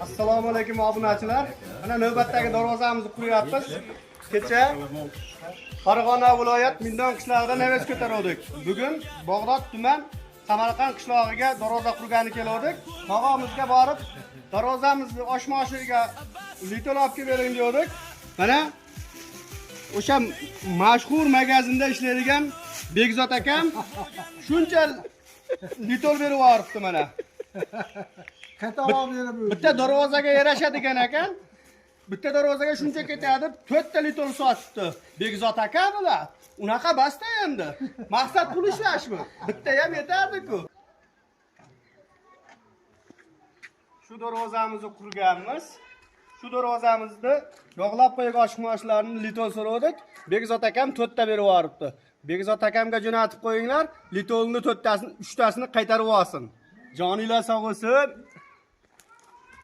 Assalomu alaykum obunachilar. Mana navbatdagi darvozamizni quryapmiz. Kecha Farg'ona viloyat Mindon qishlog'idan neves ko'tardik. Bugun Bog'dod tuman Samarqand qishlog'iga darvoza qurgani keldik. Tog'amizga borib, darvozamizni oshmoshiga litol olib kelib bering dedik. Mana o'sha mashhur magazinda ishlaydigan Begzod akam shuncha litol berib yuboribdi mana. Bitta darvozaga yarashadigan ekan. Bitta darvozaga shuncha ketadi, 4 ta litol sotibdi. Begzod aka bular. Unaqa basta endi. Maqsad pul ishlashmi? Bitta ham yetardi-ku. Shu darvozamizni qurganmiz. Shu darvozamizni yog'lab qo'ygan oshmoshlarni litol so'radik. Begzod akam 4 ta berib yuboribdi. Begzod akamga jo'natib qo'yinglar, litolni 4tasini, 3tasini qaytarib olsin. Joninglar sog' bo'lsin.